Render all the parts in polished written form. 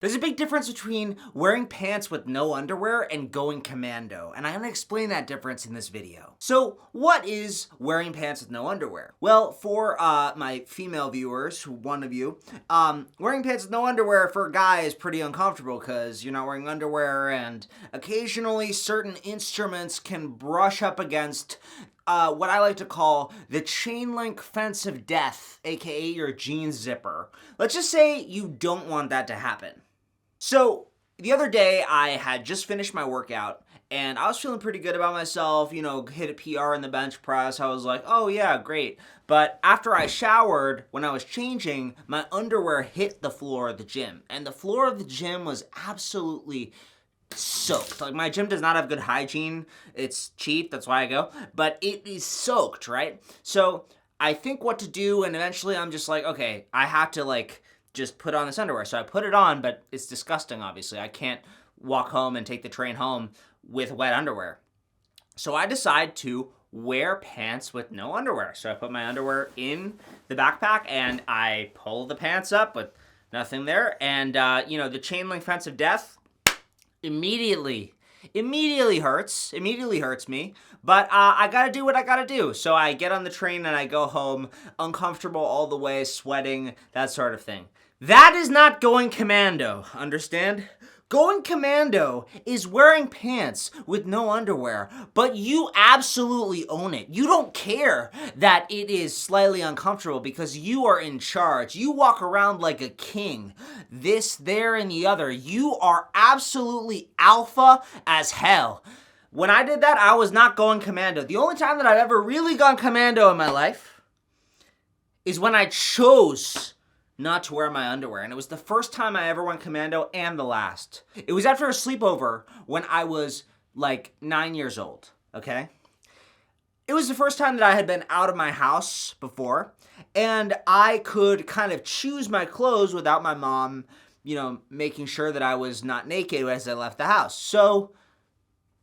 There's a big difference between wearing pants with no underwear and going commando, and I'm gonna explain that difference in this video. So, what is wearing pants with no underwear? Well, for my female viewers, one of you, wearing pants with no underwear for a guy is pretty uncomfortable because you're not wearing underwear, and occasionally certain instruments can brush up against what I like to call the chain link fence of death, aka your jeans zipper. Let's just say you don't want that to happen. So, the other day I had just finished my workout and I was feeling pretty good about myself, hit a PR in the bench press. I was like, oh yeah, great. But after I showered, when I was changing, my underwear hit the floor of the gym. And the floor of the gym was absolutely soaked. Like, my gym does not have good hygiene. It's cheap, that's why I go. But it is soaked, right? So I think what to do, and eventually I'm just like, okay, I have to just put on this underwear. So I put it on, but it's disgusting, obviously. I can't walk home and take the train home with wet underwear. So I decide to wear pants with no underwear. So I put my underwear in the backpack and I pull the pants up with nothing there. And, the chain link fence of death immediately hurts me, but I gotta do what I gotta do. So I get on the train and I go home, uncomfortable all the way, sweating, that sort of thing. That is not going commando, understand? Going commando is wearing pants with no underwear, but you absolutely own it. You don't care that it is slightly uncomfortable because you are in charge. You walk around like a king. This, there, and the other. You are absolutely alpha as hell. When I did that, I was not going commando. The only time that I've ever really gone commando in my life is when I chose not to wear my underwear. And it was the first time I ever went commando and the last. It was after a sleepover when I was 9 years old, okay? It was the first time that I had been out of my house before, and I could kind of choose my clothes without my mom, making sure that I was not naked as I left the house. So,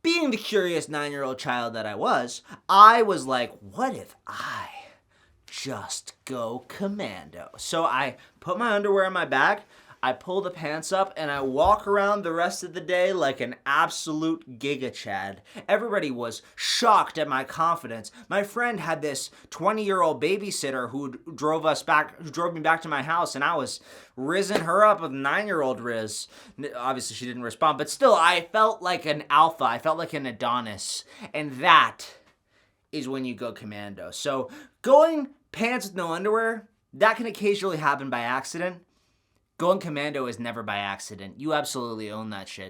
being the curious 9-year-old child that I was like, what if I just go commando? So I put my underwear in my bag, I pull the pants up, and I walk around the rest of the day like an absolute giga chad. Everybody was shocked at my confidence. My friend had this 20-year-old babysitter who drove me back to my house, and I was rizzing her up with 9-year-old Riz. Obviously she didn't respond, but still, I felt like an alpha. I felt like an Adonis. And that is when you go commando. So going pants with no underwear, that can occasionally happen by accident. Going commando is never by accident. You absolutely own that shit.